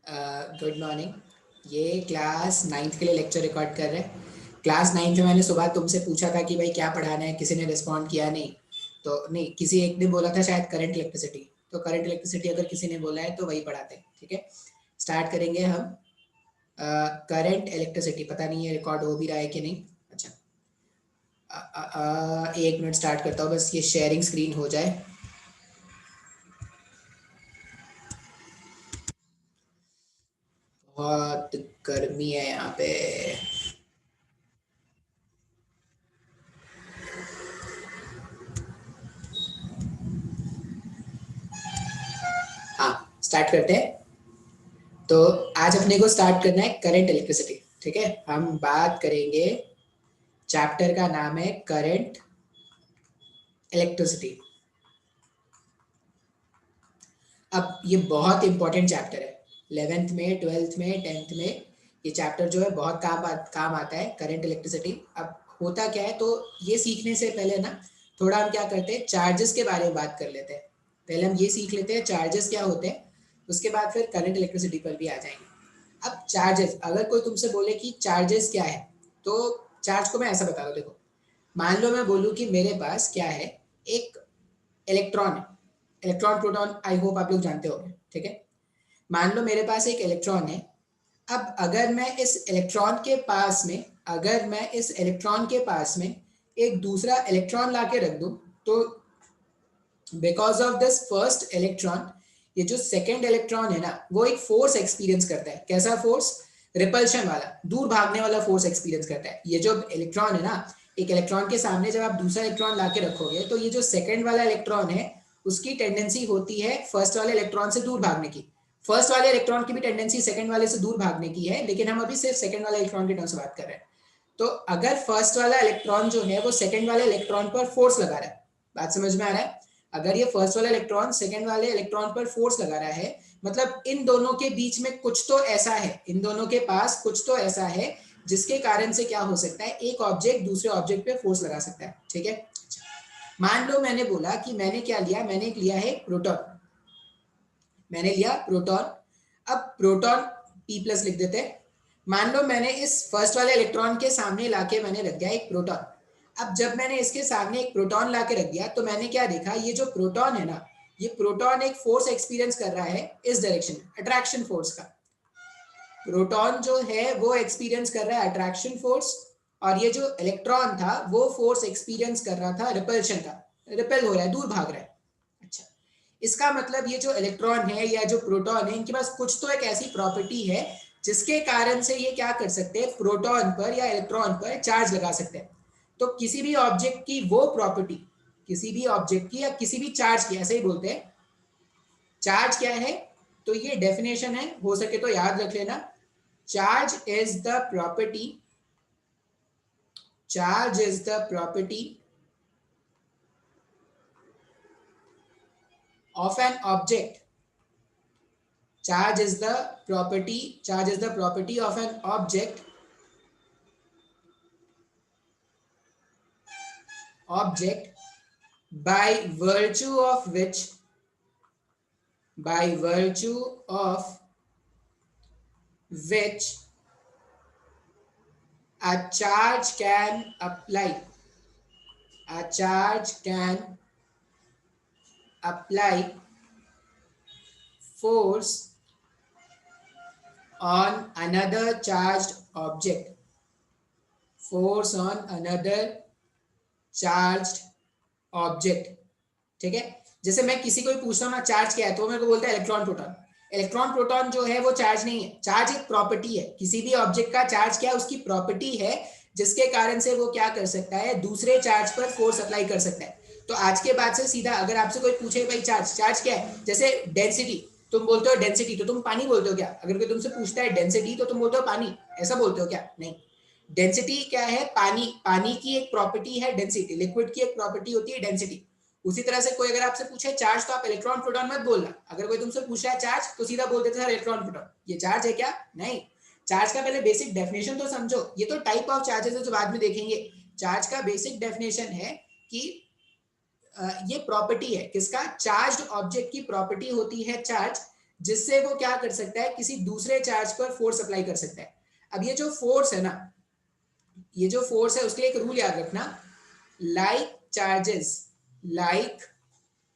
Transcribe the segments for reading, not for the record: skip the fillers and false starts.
Good morning. ये class ninth के लिए लेक्चर रिकॉर्ड कर रहे हैं। क्लास नाइन्थ में मैंने सुबह तुमसे पूछा था कि भाई क्या पढ़ाना है, किसी ने रिस्पॉन्ड किया नहीं। तो नहीं, किसी एक ने बोला था शायद करंट इलेक्ट्रिसिटी। तो करंट इलेक्ट्रिसिटी अगर किसी ने बोला है तो वही पढ़ाते हैं। ठीक है, स्टार्ट करेंगे हम। करंट इलेक्ट्रिसिटी, पता नहीं है रिकॉर्ड हो भी रहा है कि नहीं। अच्छा, 1 मिनट स्टार्ट करता हूँ, बस ये शेयरिंग स्क्रीन हो जाए। बहुत गर्मी है यहाँ पे। हाँ, स्टार्ट करते हैं। तो आज अपने को स्टार्ट करना है करंट इलेक्ट्रिसिटी। ठीक है, हम बात करेंगे, चैप्टर का नाम है करंट इलेक्ट्रिसिटी। अब ये बहुत इंपॉर्टेंट चैप्टर है। 11th में, 12th में, 10th में ये चैप्टर जो है बहुत काम आता है, करंट इलेक्ट्रिसिटी। अब होता क्या है, तो ये सीखने से पहले ना थोड़ा हम क्या करते हैं, चार्जेस के बारे में बात कर लेते हैं। पहले हम ये सीख लेते हैं चार्जेस क्या होते हैं, उसके बाद फिर करंट इलेक्ट्रिसिटी पर भी आ जाएंगे। अब चार्जेस, अगर कोई तुमसे बोले कि चार्जेस क्या है, तो चार्ज को मैं ऐसा बता दूं। देखो, मान लो मैं बोलूं कि मेरे पास क्या है, एक इलेक्ट्रॉन है। इलेक्ट्रॉन प्रोटॉन आई होप आप लोग जानते होंगे। ठीक है, मान लो मेरे पास एक इलेक्ट्रॉन है। अब अगर मैं इस इलेक्ट्रॉन के पास में, अगर मैं इस इलेक्ट्रॉन के पास में एक दूसरा इलेक्ट्रॉन लाके रख दूं, तो because of this first electron, ये जो सेकेंड इलेक्ट्रॉन है ना, वो एक फोर्स एक्सपीरियंस करता है। कैसा फोर्स? रिपल्शन वाला, दूर भागने वाला फोर्स एक्सपीरियंस करता है। ये जो इलेक्ट्रॉन है ना, एक इलेक्ट्रॉन के सामने जब आप दूसरा इलेक्ट्रॉन लाके रखोगे, तो ये जो सेकेंड वाला इलेक्ट्रॉन है, उसकी टेंडेंसी होती है फर्स्ट वाले इलेक्ट्रॉन से दूर भागने की। फर्स्ट वाले इलेक्ट्रॉन की भी टेंडेंसी सेकंड वाले से दूर भागने की है, लेकिन हम अभी सिर्फ सेकंड वाले इलेक्ट्रॉन के टर्म से बात कर रहे हैं। तो अगर फर्स्ट वाला इलेक्ट्रॉन जो है वो सेकंड वाले इलेक्ट्रॉन पर फोर्स लगा रहा है, बात समझ में आ रहा है? अगर ये फर्स्ट वाला इलेक्ट्रॉन सेकंड वाले इलेक्ट्रॉन पर फोर्स लगा रहा है, मतलब इन दोनों के बीच में कुछ तो ऐसा है, इन दोनों के पास कुछ तो ऐसा है जिसके कारण से क्या हो सकता है, एक ऑब्जेक्ट दूसरे ऑब्जेक्ट पे फोर्स लगा सकता है। ठीक है, मान लो मैंने बोला कि मैंने क्या लिया, मैंने लिया है प्रोटॉन। मैंने लिया प्रोटॉन। अब प्रोटॉन P प्लस लिख देते हैं। मान लो मैंने इस फर्स्ट वाले इलेक्ट्रॉन के सामने लाके मैंने रख दिया एक प्रोटॉन। अब जब मैंने इसके सामने एक प्रोटॉन लाके रख दिया, तो मैंने क्या देखा, ये जो प्रोटॉन है ना, ये प्रोटॉन एक फोर्स एक्सपीरियंस कर रहा है इस डायरेक्शन में, अट्रैक्शन फोर्स का। प्रोटॉन जो है वो एक्सपीरियंस कर रहा है अट्रैक्शन फोर्स, और ये जो इलेक्ट्रॉन था वो फोर्स एक्सपीरियंस कर रहा था रिपल्शन का। रिपेल हो रहा है, दूर भाग रहा है। अच्छा, इसका मतलब ये जो इलेक्ट्रॉन है या जो प्रोटॉन है, इनके पास कुछ तो एक ऐसी प्रॉपर्टी है जिसके कारण से ये क्या कर सकते हैं, प्रोटॉन पर या इलेक्ट्रॉन पर चार्ज लगा सकते हैं। तो किसी भी ऑब्जेक्ट की वो प्रॉपर्टी, किसी भी ऑब्जेक्ट की या किसी भी चार्ज की, ऐसे ही बोलते हैं, चार्ज क्या है, तो ये डेफिनेशन है, हो सके तो याद रख लेना। Charge is the property, charge is the property of an object. Charge is the property of an object by virtue of which, by virtue of which a charge can apply, a charge can apply force on another charged object, force on another charged object. ठीक है, जैसे मैं किसी को भी पूछता हूँ ना चार्ज क्या है, तो वो मेरे को बोलता है इलेक्ट्रॉन प्रोटॉन। इलेक्ट्रॉन प्रोटॉन जो है वो चार्ज नहीं है, चार्ज एक प्रॉपर्टी है। किसी भी ऑब्जेक्ट का चार्ज क्या है, उसकी प्रॉपर्टी है जिसके कारण से वो क्या कर सकता है, दूसरे चार्ज पर फोर्स अप्लाई कर सकता है। तो आज के बाद से सीधा अगर आपसे कोई पूछे भाई चार्ज, चार्ज क्या है, जैसे डेंसिटी, तुम बोलते हो डेंसिटी तो तुम पानी बोलते हो क्या? अगर कोई तुमसे पूछता है डेंसिटी तो तुम बोलते हो पानी, ऐसा बोलते हो क्या? नहीं। डेंसिटी क्या है? पानी, पानी की एक प्रॉपर्टी है डेंसिटी, लिक्विड की एक प्रॉपर्टी होती है डेंसिटी। उसी तरह से कोई अगर आपसे पूछे चार्ज, तो आप इलेक्ट्रॉन प्रोटॉन मत बोलना। अगर कोई तुमसे पूछ रहा है चार्ज, तो सीधा बोल देते हैं इलेक्ट्रॉन प्रोटॉन। ये चार्ज है क्या? नहीं। चार्ज का पहले बेसिक डेफिनेशन तो समझो। ये तो टाइप ऑफ चार्जेस है जो बाद में देखेंगे। चार्ज का बेसिक डेफिनेशन है कि ये प्रॉपर्टी है किसका, चार्ज्ड ऑब्जेक्ट की प्रॉपर्टी होती है चार्ज, जिससे वो क्या कर सकता है, किसी दूसरे चार्ज पर फोर्स अप्लाई कर सकता है। अब ये जो फोर्स है ना, ये जो फोर्स है उसके लिए एक रूल याद रखना, like charges, like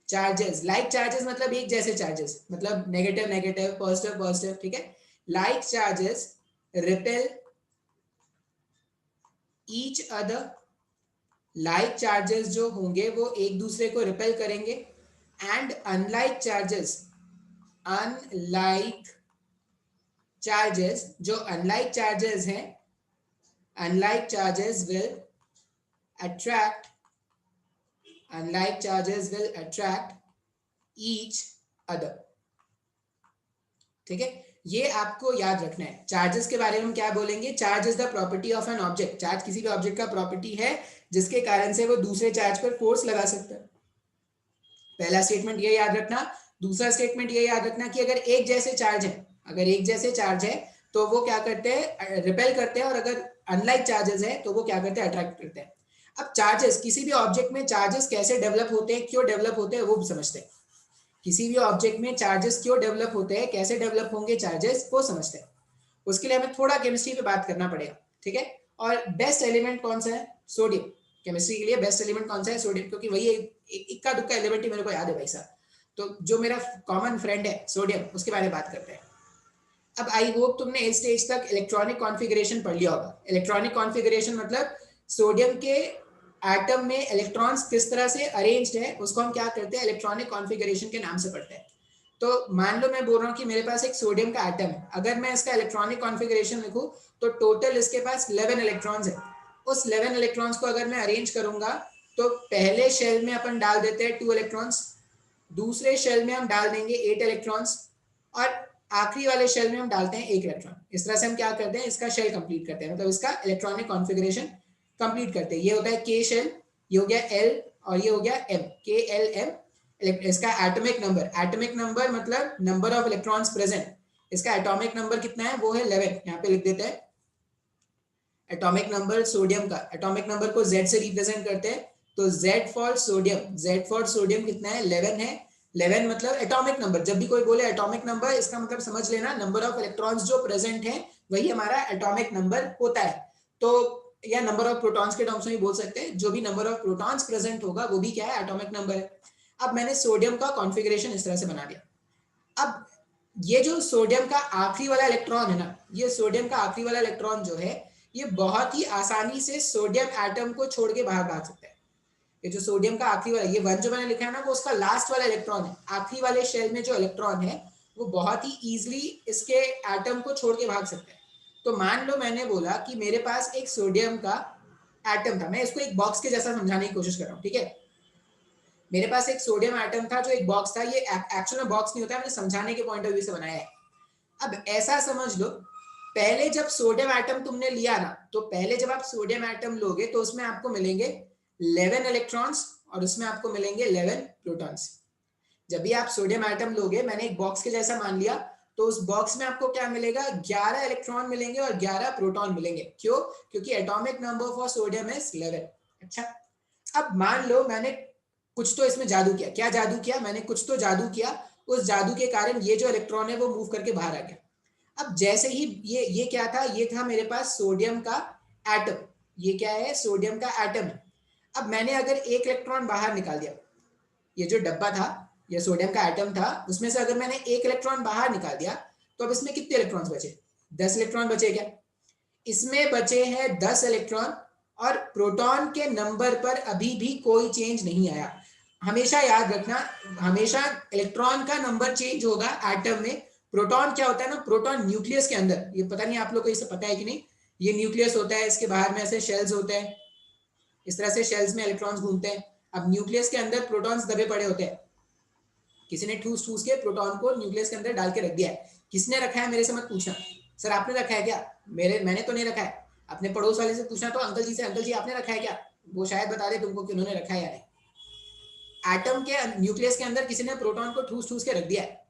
charges, like charges मतलब एक जैसे चार्जेस, मतलब नेगेटिव नेगेटिव, पॉजिटिव पॉजिटिव, ठीक है। Like charges repel each other, like charges जो होंगे वो एक दूसरे को रिपेल करेंगे, and unlike charges, unlike charges, जो अनलाइक चार्जेस हैं, unlike charges will attract, unlike charges will attract each other, ठीक है। ये आपको याद रखना है। चार्जेस के बारे में हम क्या बोलेंगे, charge is the property of an object, charge किसी भी ऑब्जेक्ट का प्रॉपर्टी है जिसके कारण से वो दूसरे चार्ज पर फोर्स लगा सकता है। पहला स्टेटमेंट ये याद रखना। दूसरा स्टेटमेंट ये याद रखना कि अगर एक जैसे चार्ज है, अगर एक जैसे चार्ज है तो वो क्या करते हैं, रिपेल करते हैं, और अगर अनलाइक चार्जेस है तो वो क्या करते हैं, अट्रैक्ट करते हैं। अब चार्जेस, किसी भी ऑब्जेक्ट में चार्जेस कैसे डेवलप होते हैं, क्यों डेवलप होते हैं, वो भी समझते हैं। किसी भी ऑब्जेक्ट में चार्जेस क्यों डेवलप होते हैं, कैसे डेवलप होंगे चार्जेस, वो समझते हैं। उसके लिए हमें थोड़ा केमिस्ट्री पे बात करना पड़ेगा, ठीक है। और बेस्ट एलिमेंट कौन सा है, सोडियम। केमिस्ट्री के लिए बेस्ट एलिमेंट कौन सा है, सोडियम, क्योंकि वही इक्का दुक्का एलिमेंट ही मेरे को याद है भाई साहब। तो जो मेरा कॉमन फ्रेंड है सोडियम, उसके बारे में बात करते हैं। अब आई होप तुमने इस स्टेज तक इलेक्ट्रॉनिक कॉन्फ़िगरेशन पढ़ लिया होगा। इलेक्ट्रॉनिक कॉन्फ़िगरेशन मतलब सोडियम के एटम में इलेक्ट्रॉन्स किस तरह से अरेंज्ड है, उसको हम क्या करते हैं, इलेक्ट्रॉनिक कॉन्फ़िगरेशन के नाम से पढ़ते हैं। तो मान लो मैं बोल रहा हूँ कि मेरे पास एक सोडियम का एटम है, अगर मैं इसका इलेक्ट्रॉनिक कॉन्फ़िगरेशन लिखूं तो टोटल इसके पास 11 इलेक्ट्रॉन्स है। उस 11 इलेक्ट्रॉन्स को अगर मैं अरेंज करूंगा तो पहले शेल में अपन डाल देते हैं 2 इलेक्ट्रॉन्स, दूसरे शेल में हम डाल देंगे 8 इलेक्ट्रॉन्स, और आखिरी वाले शेल में हम डालते हैं 1 इलेक्ट्रॉन। इस तरह से हम क्या करते हैं, इसका शेल कंप्लीट करते हैं, मतलब इसका इलेक्ट्रॉनिक कॉन्फ़िगरेशन कंप्लीट करते हैं। ये होता है के शेल, ये हो गया एल, और ये हो गया एम, के एल एम। इसका एटॉमिक नंबर, एटॉमिक नंबर मतलब नंबर ऑफ इलेक्ट्रॉन्स प्रेजेंट, इसका एटॉमिक नंबर कितना है, वो है 11, यहाँ पे लिख देते हैं। एटॉमिक नंबर सोडियम का, एटॉमिक नंबर को Z से रिप्रेजेंट करते हैं, तो Z for sodium, Z for sodium कितना है, 11 है। 11 मतलब एटॉमिक नंबर, जब भी कोई बोले एटॉमिक नंबर, इसका मतलब समझ लेना नंबर ऑफ इलेक्ट्रॉन्स जो प्रेजेंट है वही हमारा एटॉमिक नंबर होता है। तो या नंबर ऑफ प्रोटॉन्स के टर्म्स में भी बोल सकते हैं, जो भी नंबर ऑफ प्रोटॉन्स प्रेजेंट होगा वो भी क्या है, एटॉमिक नंबर है। अब मैंने सोडियम का कॉन्फ़िगरेशन इस तरह से बना दिया। अब ये जो सोडियम का आखिरी वाला इलेक्ट्रॉन है ना, ये सोडियम का आखिरी वाला इलेक्ट्रॉन जो है, ये बहुत ही आसानी से सोडियम एटम को छोड़ के बाहर भाग सकता है। ये जो सोडियम का आखिरी वाला, ये 1 जो मैंने लिखा है ना, वो उसका लास्ट वाला इलेक्ट्रॉन है। आखिरी वाले शेल में जो इलेक्ट्रॉन है वो बहुत ही इजीली इसके एटम को छोड़ के भाग सकता है। तो मान लो मैंने बोला कि मेरे पास एक सोडियम का एटम था, मैं इसको एक बॉक्स के जैसा समझाने की कोशिश कर रहा हूँ, ठीक है। मेरे पास एक सोडियम एटम था जो एक बॉक्स था, ये एक्चुअल में बॉक्स नहीं होता है, मैंने समझाने के पॉइंट ऑफ व्यू से बनाया है। अब ऐसा समझ लो, पहले जब सोडियम एटम तुमने लिया ना, तो पहले जब आप सोडियम एटम लोगे तो उसमें आपको मिलेंगे 11 इलेक्ट्रॉन्स, और उसमें आपको मिलेंगे 11 प्रोटॉन्स। जब भी आप सोडियम एटम लोगे, मैंने एक बॉक्स के जैसा मान लिया, तो उस बॉक्स में आपको क्या मिलेगा, 11 इलेक्ट्रॉन मिलेंगे और 11 प्रोटॉन मिलेंगे। क्यों, क्योंकि atomic number for sodium is 11। अच्छा, अब मान लो मैंने कुछ तो इसमें जादू किया। क्या जादू किया, मैंने कुछ तो जादू किया, उस जादू के कारण ये जो इलेक्ट्रॉन है वो मूव करके बाहर आ गया। अब जैसे ही ये क्या था, ये था मेरे पास सोडियम का एटम, ये क्या है, सोडियम का एटम है। अब मैंने अगर एक इलेक्ट्रॉन बाहर निकाल दिया, ये जो डब्बा था, ये सोडियम का एटम था, उसमें से अगर मैंने एक इलेक्ट्रॉन बाहर निकाल दिया, तो अब इसमें कितने इलेक्ट्रॉन्स बचे, 10 इलेक्ट्रॉन बचे क्या, इसमें बचे हैं 10 इलेक्ट्रॉन, और प्रोटॉन के नंबर पर अभी भी कोई चेंज नहीं आया। हमेशा याद रखना, हमेशा इलेक्ट्रॉन का नंबर चेंज होगा एटम में। प्रोटॉन क्या होता है ना, प्रोटॉन न्यूक्लियस के अंदर, ये पता नहीं आप लोग को इसे पता है कि नहीं, ये न्यूक्लियस होता है, इसके बाहर में ऐसे शेल्स होते हैं, इस तरह से शेल्स में इलेक्ट्रॉन्स घूमते हैं। अब न्यूक्लियस के अंदर प्रोटॉन्स दबे पड़े होते हैं, किसी ने ठूस ठूस के प्रोटॉन को न्यूक्लियस के अंदर डाल के रख दिया है। किसने रखा है मेरे से मत पूछना, सर आपने रखा है क्या, मैंने तो नहीं रखा है। अपने पड़ोस वाले से पूछना, तो अंकल जी से, अंकल जी आपने रखा है क्या, वो शायद बता दे तुमको कि उन्होंने रखा है या नहीं। एटम के न्यूक्लियस के अंदर किसी ने प्रोटॉन को ठूस ठूस के रख दिया है।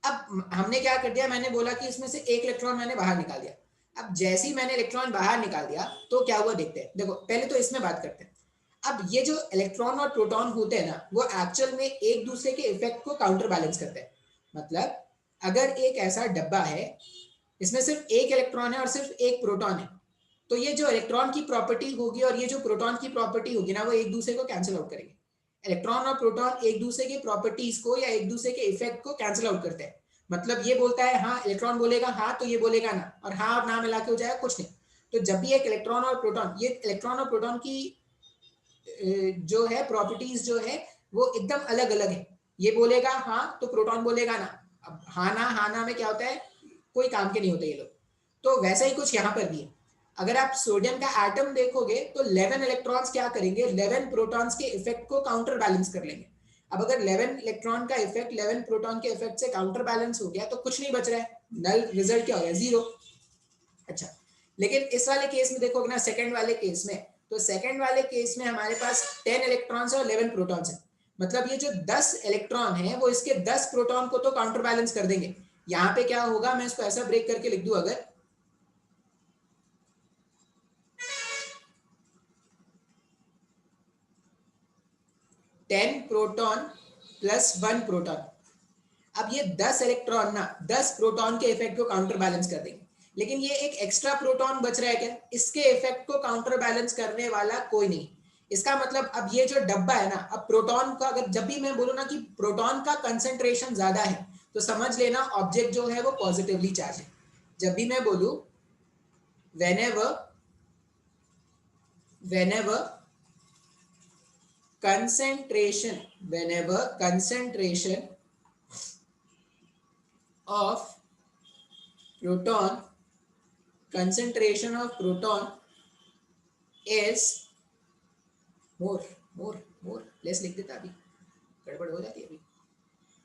अब हमने क्या कर दिया, मैंने बोला कि इसमें से एक इलेक्ट्रॉन मैंने बाहर निकाल दिया। अब जैसे ही मैंने इलेक्ट्रॉन बाहर निकाल दिया तो क्या हुआ देखते हैं। देखो पहले तो इसमें बात करते हैं। अब ये जो इलेक्ट्रॉन और प्रोटॉन होते हैं ना, वो एक्चुअल में एक दूसरे के इफेक्ट को काउंटर बैलेंस करते हैं। मतलब अगर एक ऐसा डब्बा है इसमें सिर्फ एक इलेक्ट्रॉन है और सिर्फ एक प्रोटॉन है, तो ये जो इलेक्ट्रॉन की प्रॉपर्टी होगी और ये जो प्रोटॉन की प्रॉपर्टी होगी ना, वो एक दूसरे को कैंसिल आउट करेंगे। इलेक्ट्रॉन और प्रोटॉन एक दूसरे के प्रॉपर्टीज को या एक दूसरे के इफेक्ट को कैंसिल आउट करते हैं। मतलब ये बोलता है हाँ, इलेक्ट्रॉन बोलेगा हाँ, तो ये बोलेगा ना, और हाँ और ना मिला के हो जाएगा कुछ नहीं। तो जब भी एक इलेक्ट्रॉन और प्रोटॉन, ये इलेक्ट्रॉन और प्रोटॉन की जो है प्रॉपर्टीज जो है वो एकदम अलग अलग है। ये बोलेगा हाँ तो प्रोटॉन बोलेगा ना। अब हाँ ना में क्या होता है, कोई काम के नहीं होते ये लोग। तो वैसा ही कुछ यहाँ पर भी है। अगर आप सोडियम का एटम देखोगे तो 11 इलेक्ट्रॉन्स क्या करेंगे, 11 प्रोटॉन्स के इफेक्ट को काउंटर बैलेंस कर लेंगे। अब अगर 11 इलेक्ट्रॉन का इफेक्ट 11 प्रोटॉन के इफेक्ट से काउंटर बैलेंस हो गया तो कुछ नहीं बच रहा है, नल रिजल्ट क्या हो गया, जीरो। अच्छा, लेकिन इस वाले केस में देखोगे ना, सेकंड वाले केस में, तो सेकंड वाले केस में हमारे पास 10 इलेक्ट्रॉन्स और 11 प्रोटॉन्स है। मतलब ये जो 10 इलेक्ट्रॉन है वो इसके 10 प्रोटॉन को तो काउंटर बैलेंस कर देंगे। यहाँ पे क्या होगा, मैं इसको ऐसा ब्रेक करके लिख दूं, अगर टेन प्रोटॉन प्लस 1 प्रोटॉन, अब ये 10 इलेक्ट्रॉन ना 10 प्रोटॉन के इफेक्ट को काउंटर बैलेंस कर देंगे। लेकिन ये एक एक्स्ट्रा प्रोटॉन बच रहा है क्या, इसके इफेक्ट को काउंटर बैलेंस करने वाला कोई नहीं। इसका मतलब अब ये जो डब्बा है ना, अब प्रोटॉन का, अगर जब भी मैं बोलूं ना कि प्रोटॉन का कंसेंट्रेशन ज्यादा है तो समझ लेना ऑब्जेक्ट जो है वो पॉजिटिवली चार्ज है। जब भी मैं बोलूं whenever whenever concentration of proton concentration of proton is more more less लिख देता, अभी गड़बड़ हो जाती है अभी।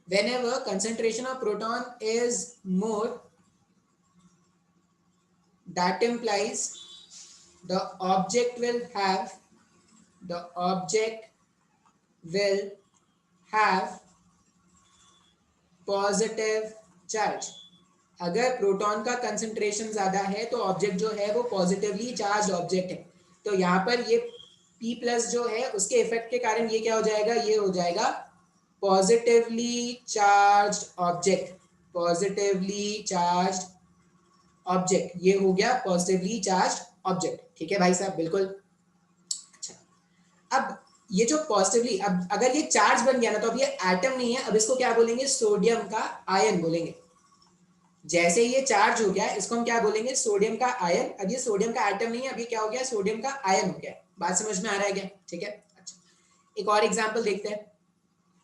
whenever concentration of proton is more, that implies the object will have positive charge. अगर प्रोटॉन का कंसंट्रेशन ज्यादा है तो ऑब्जेक्ट जो है वो पॉजिटिवली चार्ज ऑब्जेक्ट है। तो यहाँ पर ये P प्लस जो है उसके इफेक्ट के कारण ये क्या हो जाएगा, ये हो जाएगा positively charge object, positively charge object, ये हो गया पॉजिटिवली चार्ज ऑब्जेक्ट। ठीक है भाई साहब, बिल्कुल। अच्छा, अब ये जो पॉजिटिवली, अब अगर ये चार्ज बन गया ना तो अब ये एटम नहीं है, अब इसको क्या बोलेंगे, सोडियम का आयन बोलेंगे। जैसे ये चार्ज हो गया इसको हम क्या बोलेंगे, सोडियम का आयन। अब ये सोडियम का एटम नहीं है, अब ये क्या हो गया, सोडियम का आयन हो गया। बात समझ में आ रहा है क्या? ठीक है। अच्छा, एक और एग्जांपल देखते हैं,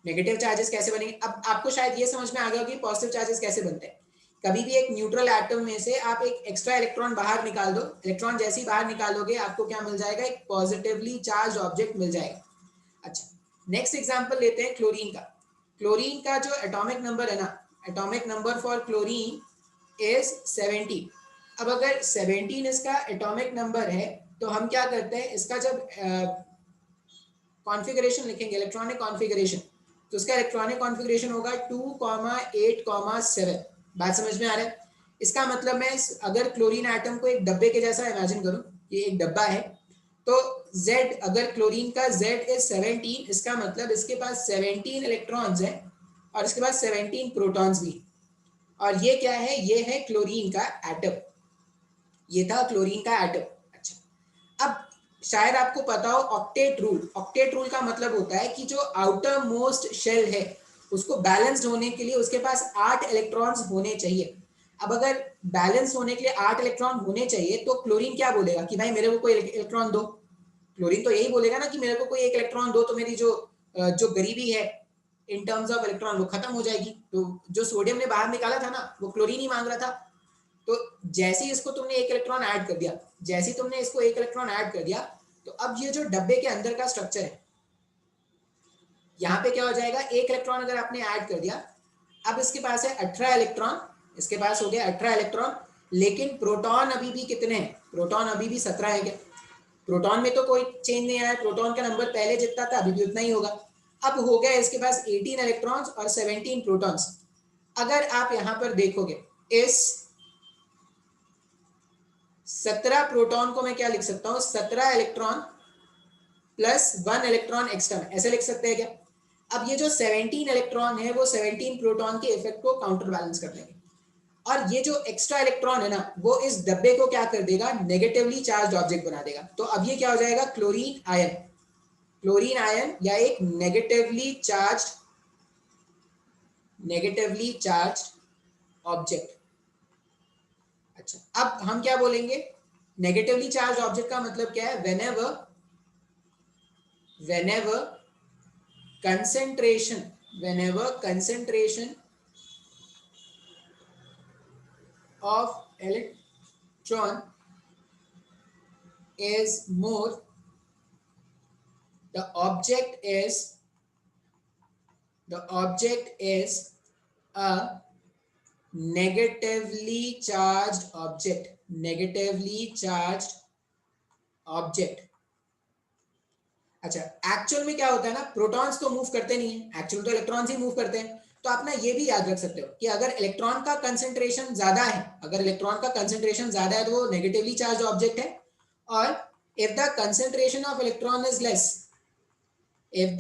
नेगेटिव चार्जेस कैसे बनेंगे। अब आपको शायद ये समझ में आ गया कि पॉजिटिव चार्जेस कैसे बनते हैं। कभी भी एक न्यूट्रल एटम में से आप एक एक्स्ट्रा इलेक्ट्रॉन बाहर निकाल दो, इलेक्ट्रॉन जैसे ही बाहर निकालोगे आपको क्या मिल जाएगा, एक पॉजिटिवली चार्ज ऑब्जेक्ट मिल जाएगा। अच्छा, नेक्स्ट एग्जांपल लेते हैं क्लोरीन का। क्लोरीन का जो एटॉमिक नंबर है ना, atomic number for chlorine is 17। अब अगर 17 इसका एटॉमिक नंबर है तो हम क्या करते हैं, इसका जब कॉन्फ़िगरेशन लिखेंगे, इलेक्ट्रॉनिक कॉन्फ़िगरेशन, तो उसका इलेक्ट्रॉनिक कॉन्फ़िगरेशन होगा 2,8,7। बात समझ में आ रहा है? इसका मतलब मैं अगर क्लोरीन एटम को एक डब्बे के जैसा इमेजिन करूं, ये एक डब्बा है, तो Z, अगर क्लोरीन का Z इज 17, इसका मतलब इसके पास 17 इलेक्ट्रॉन्स हैं और इसके पास 17 प्रोटॉन्स भी। और ये क्या है, ये है क्लोरीन का एटम, ये था क्लोरीन का एटम। अच्छा, अब शायद आपको पता हो ऑक्टेट रूल। ऑक्टेट रूल का मतलब होता है कि जो आउटर मोस्ट शेल है उसको बैलेंस्ड होने के लिए उसके पास 8 इलेक्ट्रॉन्स होने चाहिए। अब अगर बैलेंस होने के लिए 8 इलेक्ट्रॉन होने चाहिए तो क्लोरीन क्या बोलेगा कि भाई मेरे को कोई इलेक्ट्रॉन दो। क्लोरीन तो यही बोलेगा ना कि मेरे को कोई एक इलेक्ट्रॉन दो, तो मेरी जो गरीबी है इन टर्म्स ऑफ इलेक्ट्रॉन वो खत्म हो जाएगी। तो जो सोडियम ने बाहर निकाला था ना वो क्लोरीन ही मांग रहा था। तो जैसे ही इसको तुमने एक इलेक्ट्रॉन ऐड कर दिया, जैसे ही तुमने इसको एक इलेक्ट्रॉन ऐड कर दिया, तो अब ये जो डब्बे के अंदर का स्ट्रक्चर है, यहाँ पे क्या हो जाएगा, एक इलेक्ट्रॉन अगर आपने ऐड कर दिया, अब इसके पास है 18 इलेक्ट्रॉन, इसके पास हो गया 18 इलेक्ट्रॉन, लेकिन प्रोटॉन अभी भी कितने हैं, प्रोटॉन अभी भी 17 है क्या? प्रोटॉन में तो कोई चेंज नहीं आया, प्रोटॉन का नंबर पहले जितना था अभी भी उतना ही होगा। अब हो गया इसके पास 18 इलेक्ट्रॉन्स और 17 प्रोटॉन्स। अगर आप यहां पर देखोगे, इस 17 प्रोटॉन को मैं क्या लिख सकता हूं, 17 इलेक्ट्रॉन प्लस 1 इलेक्ट्रॉन एक्स्ट्रा, ऐसे लिख सकते हैं क्या? अब ये जो 17 इलेक्ट्रॉन है वो 17 प्रोटॉन के इफेक्ट को काउंटर बैलेंस कर देंगे, और ये जो एक्स्ट्रा इलेक्ट्रॉन है ना वो इस डब्बे को क्या कर देगा, नेगेटिवली चार्ज ऑब्जेक्ट बना देगा। तो अब ये क्या हो जाएगा, क्लोरीन आयन, क्लोरीन आयन या एक नेगेटिवली चार्ज ऑब्जेक्ट। अच्छा, अब हम क्या बोलेंगे, नेगेटिवली चार्ज ऑब्जेक्ट का मतलब क्या है, whenever concentration of electron is more, the object is a negatively charged object, अच्छा, एक्चुअल में क्या होता है ना, प्रोटॉन्स तो मूव करते नहीं है, एक्चुअल तो इलेक्ट्रॉन्स ही मूव करते हैं। तो आप ना ये भी याद रख सकते हो कि अगर इलेक्ट्रॉन का कंसंट्रेशन ज्यादा है, तो वो नेगेटिवली चार्ज ऑब्जेक्ट है, और if the concentration of electron is less, if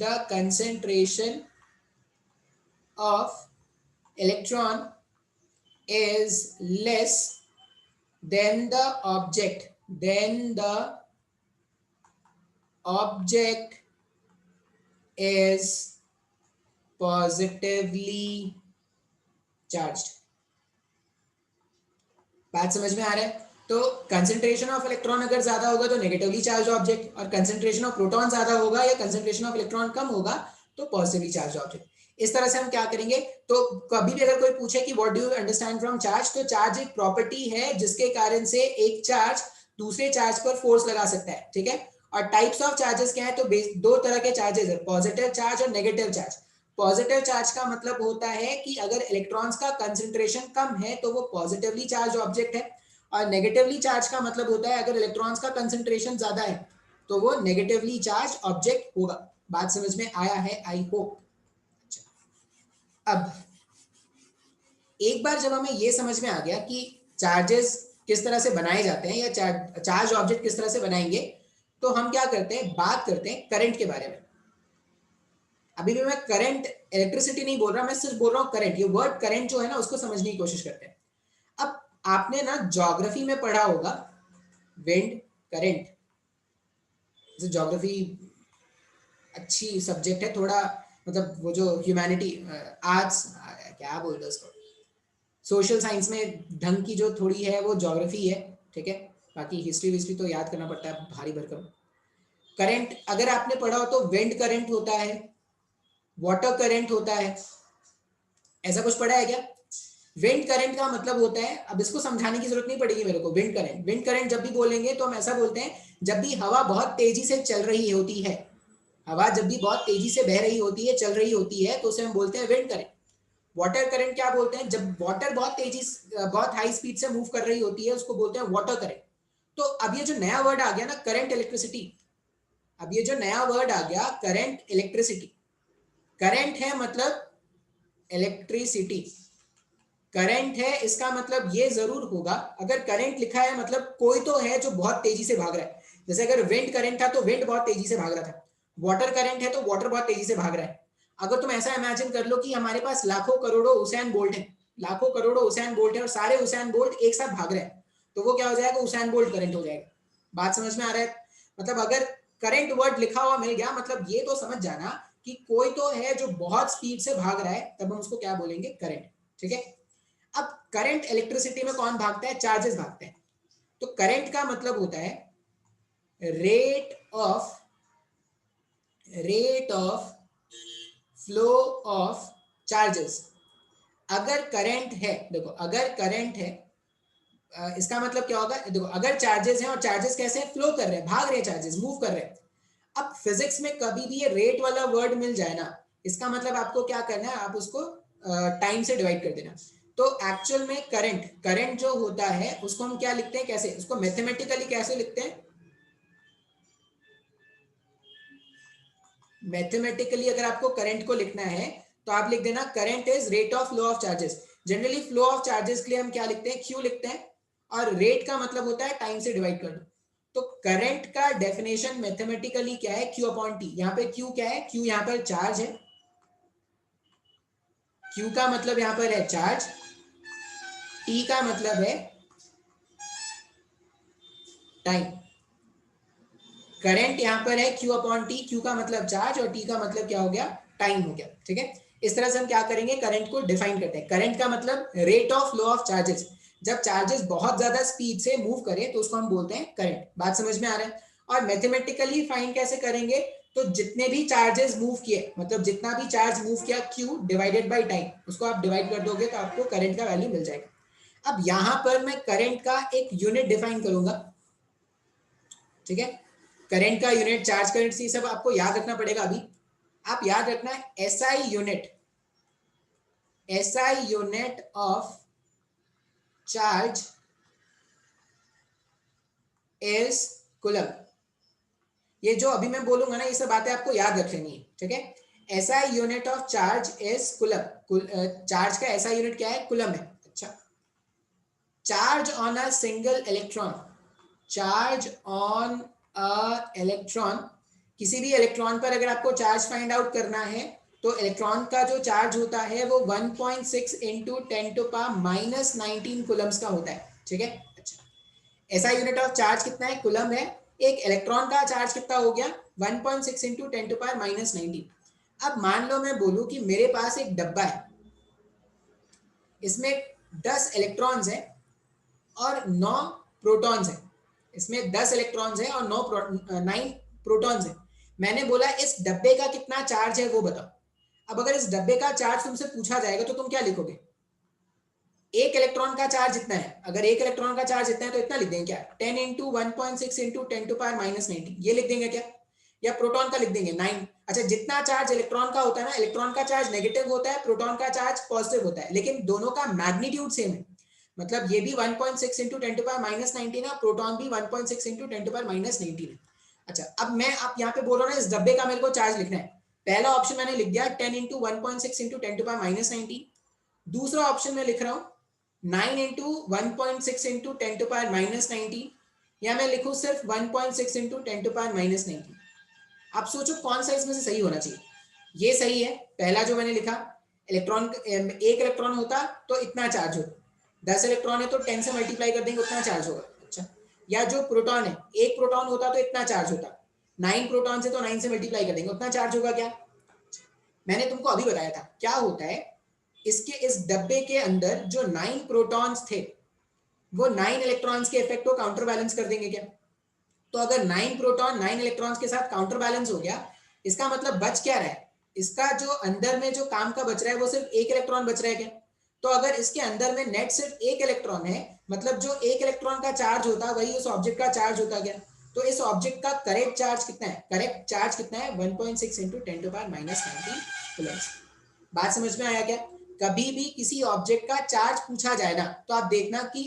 the concentration of electron is less, then the object is positively charged। बात समझ में आ रहा है? तो कंसंट्रेशन ऑफ इलेक्ट्रॉन अगर ज्यादा होगा तो नेगेटिवली चार्ज ऑब्जेक्ट, और कंसंट्रेशन ऑफ प्रोटॉन ज्यादा होगा या कंसंट्रेशन ऑफ इलेक्ट्रॉन कम होगा तो पॉजिटिवली चार्ज ऑब्जेक्ट। इस तरह से हम क्या करेंगे, तो कभी भी अगर कोई पूछे कि what do you understand from charge, तो चार्ज एक प्रॉपर्टी है जिसके कारण से एक चार्ज दूसरे चार्ज पर फोर्स लगा सकता है, ठीक है। और टाइप्स ऑफ चार्जेस क्या है, तो दो तरह के चार्जेस है, पॉजिटिव चार्ज और नेगेटिव चार्ज। पॉजिटिव चार्ज का मतलब होता है कि अगर इलेक्ट्रॉन्स का कंसंट्रेशन कम है तो वो पॉजिटिवली चार्ज ऑब्जेक्ट है, और नेगेटिवली चार्ज का मतलब होता है अगर इलेक्ट्रॉन्स का कंसंट्रेशन ज्यादा है तो वो नेगेटिवली चार्ज ऑब्जेक्ट होगा। बात समझ में आया है, आई होप। अब एक बार जब हमें ये समझ में आ गया कि चार्जेस किस तरह से बनाए जाते हैं या चार्ज ऑब्जेक्ट किस तरह से बनाएंगे, तो हम क्या करते हैं, बात करते हैं करंट के बारे में। अभी भी मैं करंट इलेक्ट्रिसिटी नहीं बोल रहा, मैं सिर्फ बोल रहा हूं करंट। ये वर्ड करंट जो है ना उसको समझने की कोशिश करते हैं। अब आपने ना ज्योग्राफी में पढ़ा होगा विंड करंट, ज्योग्राफी अच्छी सब्जेक्ट है थोड़ा, मतलब वो जो ह्यूमैनिटी आर्ट्स क्या बोलते हैं उसको, सोशल साइंस में ढंग की जो थोड़ी है वो ज्योग्राफी है, ठीक है। बाकी हिस्ट्री तो याद करना पड़ता है भारी भरकम। करंट अगर आपने पढ़ा हो तो विंड करंट होता है, वाटर करंट होता है, ऐसा कुछ पढ़ा है क्या? विंड करंट का मतलब होता है, अब इसको समझाने की जरूरत नहीं पड़ेगी मेरे को, विंड करंट जब भी बोलेंगे तो हम ऐसा बोलते हैं जब भी हवा बहुत तेजी से चल रही होती है, हवा जब भी बहुत तेजी से बह रही होती है, चल रही होती है, तो उसे हम बोलते हैं विंड करंट। वाटर करंट क्या बोलते हैं, जब वाटर बहुत हाई स्पीड से मूव कर रही होती है उसको बोलते हैं वाटर करंट। तो अब ये जो नया वर्ड आ गया ना करंट इलेक्ट्रिसिटी, अब ये जो नया वर्ड आ गया करंट इलेक्ट्रिसिटी, करंट है मतलब इलेक्ट्रिसिटी, करंट है इसका मतलब ये जरूर होगा, अगर करंट लिखा है मतलब कोई तो है जो बहुत तेजी से भाग रहा है। जैसे अगर विंड करंट था तो विंड बहुत तेजी से भाग रहा था, वाटर करंट है तो वाटर बहुत तेजी से भाग रहा है। अगर तुम ऐसा इमेजिन कर लो कि हमारे पास लाखों करोड़ों हुसैन बोल्ट है, लाखों करोड़ों हुसैन बोल्ट है और सारे हुसैन बोल्ट एक साथ भाग रहे हैं, तो वो क्या हो जाएगा, हुसैन बोल्ट करंट हो जाएगा। बात समझ में आ रहा है? मतलब अगर करंट वर्ड लिखा हुआ मिल गया मतलब ये तो समझ जाना कि कोई तो है जो बहुत स्पीड से भाग रहा है, तब हम उसको क्या बोलेंगे, करंट, ठीक है। अब करंट इलेक्ट्रिसिटी में कौन भागता है, चार्जेस भागते हैं। तो करंट का मतलब होता है rate of flow of charges. अगर करंट है, देखो अगर करंट है इसका मतलब क्या होगा, देखो अगर चार्जेस हैं और चार्जेस कैसे फ्लो कर रहे हैं, भाग रहे हैं, चार्जेस मूव कर रहे हैं। अब फिजिक्स में कभी भी ये रेट वाला वर्ड मिल जाए ना, इसका मतलब आपको क्या करना है, आप उसको टाइम से डिवाइड कर देना। तो एक्चुअल में करंट जो होता है उसको हम क्या लिखते हैं, कैसे उसको मैथमेटिकली कैसे लिखते हैं, मैथमेटिकली अगर आपको करंट को लिखना है तो आप लिख देना current is rate of flow of charges. Generally flow of charges के लिए हम क्या लिखते हैं, क्यू लिखते हैं, और रेट का मतलब होता है टाइम से डिवाइड कर दो। तो करंट का डेफिनेशन मैथमेटिकली क्या है, Q अपॉन टी। यहाँ पे Q क्या है, Q यहाँ पर चार्ज है, Q का मतलब यहाँ पर है चार्ज, T का मतलब है टाइम। करंट यहाँ पर है Q अपॉन टी, Q का मतलब चार्ज और T का मतलब क्या हो गया, टाइम हो गया। ठीक है, इस तरह से हम क्या करेंगे, करंट को डिफाइन करते हैं। करंट का मतलब rate of flow of charges, जब चार्जेस बहुत ज्यादा स्पीड से मूव करें तो उसको हम बोलते हैं करंट। बात समझ में आ रहा है। और मैथमेटिकली फाइंड कैसे करेंगे, तो जितने भी चार्जेस मूव किए, मतलब जितना भी चार्ज मूव किया Q डिवाइडेड बाई टाइम, उसको आप डिवाइड कर दोगे तो आपको करंट का वैल्यू मिल जाएगा। अब यहां पर मैं करंट का एक यूनिट डिफाइन करूंगा। ठीक है, करंट का यूनिट, चार्ज करंट, से सब आपको याद रखना पड़ेगा। अभी आप याद रखना SI unit, SI unit of charge is coulomb. ये जो अभी मैं बोलूंगा ना, ये सब बातें आपको याद रख लेनी है। ठीक है, SI unit of charge is coulomb. Charge का एसआई यूनिट क्या है, कूलम है। अच्छा, charge on a single electron, charge on a electron, किसी भी इलेक्ट्रॉन पर अगर आपको चार्ज फाइंड आउट करना है तो इलेक्ट्रॉन का जो चार्ज होता है वो 1.6 into 10 to power minus 19 coulombs का होता है। ठीक है, अच्छा, ऐसा यूनिट ऑफ चार्ज कितना है, कूलम है। एक इलेक्ट्रॉन का चार्ज कितना हो गया, 1.6 इंटू 10 टू पावर माइनस 19। अब मान लो मैं बोलूं कि मेरे पास एक डब्बा है, इसमें 10 इलेक्ट्रॉन्स है और 9 प्रोटॉन्स है। इसमें 10 इलेक्ट्रॉन्स है और 9 प्रोटॉन्स है। मैंने बोला इस डब्बे का कितना चार्ज है वो बताओ। अब अगर इस डब्बे का चार्ज तुमसे पूछा जाएगा तो तुम क्या लिखोगे, एक इलेक्ट्रॉन का चार्ज इतना है। अगर एक इलेक्ट्रॉन का चार्ज इतना है तो इतना लिख देंगे क्या, 10 into 1.6 into 10 to power minus 19, ये लिख देंगे क्या। या प्रोटॉन का लिख देंगे 9। अच्छा, जितना चार्ज इलेक्ट्रॉन का होता है ना, इलेक्ट्रॉन का चार्ज नेगेटिव होता है, प्रोटॉन का चार्ज पॉजिटिव होता है, लेकिन दोनों का मैग्नीट्यूड सेम है। मतलब ये भी 1.6 इंटू 10 टू पावर माइनस 19 है, प्रोटॉन भी 1.6 इंटू 10 टू पावर माइनस 19 है। अच्छा, अब मैं आप यहाँ पे बोल रहा हूँ ना, इस डब्बे का मेरे को चार्ज लिखना है। पहला ऑप्शन मैंने लिख दिया 10 into 1.6 into 10 to power minus 19। दूसरा ऑप्शन में लिख रहा हूँ 9 into 1.6 into 10 to power minus 19, या मैं लिखूं सिर्फ 1.6 इंटू 10 टू पावर माइनस 19। आप सोचो कौन सा इसमें से सही होना चाहिए। ये सही है पहला जो मैंने लिखा, इलेक्ट्रॉन, एक इलेक्ट्रॉन होता तो इतना चार्ज हो, 10 इलेक्ट्रॉन है तो 10 से मल्टीप्लाई कर देंगे उतना चार्ज होगा। अच्छा, या जो प्रोटॉन है, एक प्रोटॉन होता तो इतना चार्ज होता, 9 प्रोटॉन से तो 9 से मल्टीप्लाई कर देंगे उतना चार्ज होगा क्या। मैंने तुमको अभी बताया था क्या होता है, इसके इस डब्बे के अंदर जो 9 प्रोटॉन्स थे वो 9 इलेक्ट्रॉन्स के इफेक्ट को काउंटर बैलेंस कर देंगे क्या। तो अगर 9 प्रोटॉन 9 इलेक्ट्रॉन्स के साथ काउंटर बैलेंस हो गया, इसका मतलब बच क्या रहा है, इसका जो अंदर में जो काम का बच रहा है वो सिर्फ एक इलेक्ट्रॉन बच रहा है क्या। तो अगर इसके अंदर में नेट सिर्फ एक इलेक्ट्रॉन है, मतलब जो एक इलेक्ट्रॉन का चार्ज होता वही उस ऑब्जेक्ट का चार्ज होता क्या। तो इस ऑब्जेक्ट का करेक्ट चार्ज कितना है, करेक्ट चार्ज कितना है 1.6 into 10 to power minus 19 coulombs. बात समझ में आया क्या। कभी भी किसी ऑब्जेक्ट का चार्ज पूछा जाए ना, तो आप देखना कि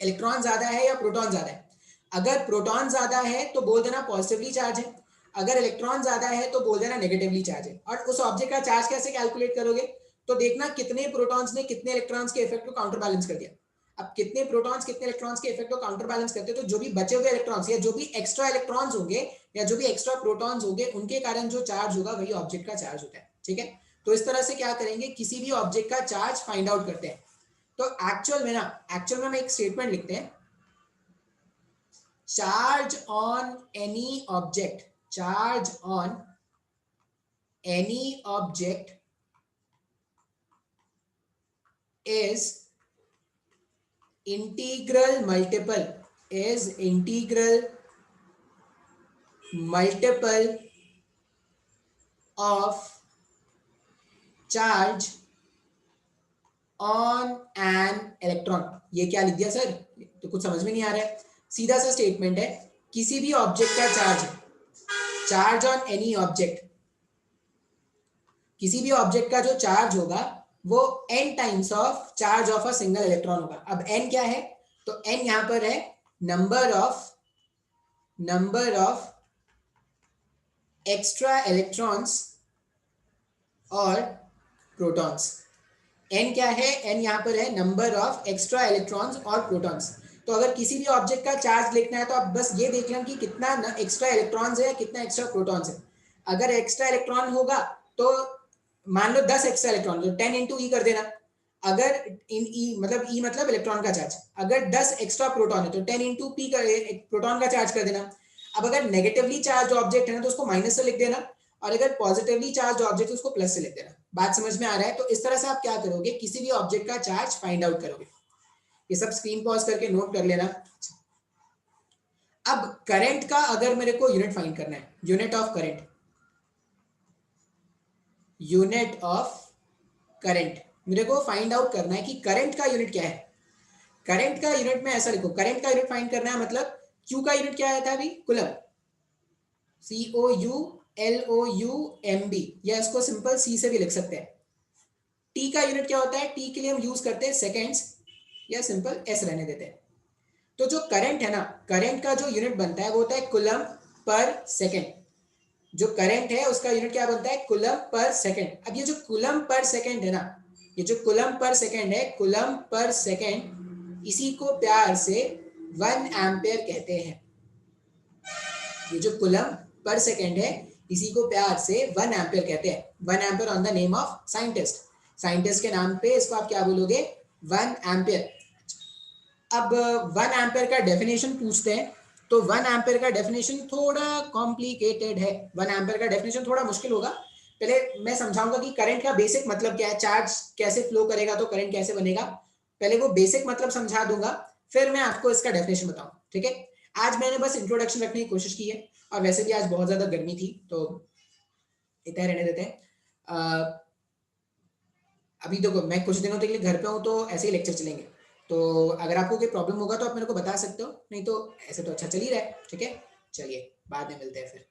इलेक्ट्रॉन ज्यादा है या प्रोटॉन ज्यादा है। अगर प्रोटॉन ज्यादा है तो बोल देना पॉजिटिवली चार्ज है, अगर इलेक्ट्रॉन ज्यादा है तो बोल देना नेगेटिवली चार्ज है। और उस ऑब्जेक्ट का चार्ज कैसे कैलकुलेट करोगे, तो देखना कितने प्रोटॉन्स ने कितने इलेक्ट्रॉन्स के इफेक्ट को काउंटर बैलेंस कर दिया। अब कितने प्रोटॉन्स कितने इलेक्ट्रॉन्स के इफेक्ट को काउंटर बैलेंस करते हैं, तो जो भी बचे हुए इलेक्ट्रॉन्स या जो भी एक्स्ट्रा इलेक्ट्रॉन्स होंगे या जो भी एक्स्ट्रा प्रोटॉन्स होंगे उनके कारण जो चार्ज होगा वही ऑब्जेक्ट का चार्ज होता है। ठीक है, तो इस तरह से क्या करेंगे, किसी भी ऑब्जेक्ट का चार्ज फाइंड आउट करते हैं। तो एक्चुअल में एक स्टेटमेंट लिखते हैं, charge on any object, charge on any object is integral multiple, is integral multiple of charge on an electron। ये क्या लिख दिया सर, तो कुछ समझ में नहीं आ रहा है। सीधा सा स्टेटमेंट है, किसी भी ऑब्जेक्ट का charge, charge on any object, किसी भी ऑब्जेक्ट का जो चार्ज होगा वो n times of charge of a single electron होगा। अब n क्या है, तो n यहां पर है नंबर ऑफ एक्स्ट्रा इलेक्ट्रॉन्स और प्रोटॉन्स। n क्या है, n यहां पर है नंबर ऑफ एक्स्ट्रा इलेक्ट्रॉन्स और प्रोटॉन्स। तो तो अगर किसी भी ऑब्जेक्ट का चार्ज लिखना है तो आप बस ये देख लें कि कितना एक्स्ट्रा इलेक्ट्रॉन्स है, कितना एक्स्ट्रा प्रोटॉन्स है। अगर एक्स्ट्रा इलेक्ट्रॉन होगा तो मान लो 10 एक्स्ट्रा इलेक्ट्रॉन, तो 10 इंटू ई कर देना। अगर इन ई मतलब इलेक्ट्रॉन का चार्ज, अगर 10 एक्स्ट्रा प्रोटॉन है तो 10 इंटू पी का प्रोटॉन का चार्ज कर देना। अब अगर नेगेटिवली चार्ज ऑब्जेक्ट है ना तो उसको माइनस से लिख देना, और अगर पॉजिटिवली चार्ज ऑब्जेक्ट है उसको प्लस से लिख देना। बात समझ में आ रहा है? तो इस तरह से आप क्या करोगे, किसी भी ऑब्जेक्ट का चार्ज फाइंड आउट करोगे। ये सब स्क्रीन पॉज करके नोट कर लेना। अब करंट का अगर मेरे को यूनिट फाइंड करना है, unit of current, unit of current मेरे को फाइंड आउट करना है कि करंट का यूनिट क्या है। करंट का यूनिट में ऐसा लिखो, करंट का यूनिट फाइंड करना है मतलब क्यू का यूनिट क्या आया था अभी, कुलम, COULOUMB, या इसको सिंपल सी से भी लिख सकते हैं। टी का यूनिट क्या होता है, टी के लिए हम यूज करते हैं सेकेंड्स, या सिंपल एस रहने देते हैं। तो जो करंट है ना, करंट का जो यूनिट बनता है वो होता है कुलम पर सेकेंड। जो करंट है उसका यूनिट क्या बनता है, कुलम पर सेकेंड। अब ये जो कुलम पर सेकेंड है ना, ये जो कुलम पर सेकेंड है, कुलम पर सेकेंड, इसी को प्यार से 1 एम्पेयर कहते हैं। ये जो कुलम पर सेकेंड है इसी को प्यार से 1 एम्पेयर कहते हैं। 1 ampere on the name of scientist, scientist के नाम पे इसको आप क्या बोलोगे, 1 एम्पेयर। अब 1 एम्पेयर का डेफिनेशन पूछते हैं, तो 1 एम्पेयर का डेफिनेशन थोड़ा कॉम्प्लिकेटेड है। 1 एम्पेयर का डेफिनेशन थोड़ा मुश्किल होगा। पहले मैं समझाऊंगा कि करंट का बेसिक मतलब क्या है, चार्ज कैसे फ्लो करेगा तो करंट कैसे बनेगा, पहले वो बेसिक मतलब समझा दूंगा, फिर मैं आपको इसका डेफिनेशन बताऊं, ठीक है। आज मैंने बस इंट्रोडक्शन रखने की कोशिश की है, और वैसे भी आज बहुत ज्यादा गर्मी थी तो इतना रहने देते हैं। अभी देखो मैं कुछ दिनों के लिए घर पे हूँ तो ऐसे ही लेक्चर चलेंगे, तो अगर आपको कोई प्रॉब्लम होगा तो आप मेरे को बता सकते हो, नहीं तो ऐसे तो अच्छा चल ही रहा है, ठीक है। चलिए बाद में मिलते हैं फिर।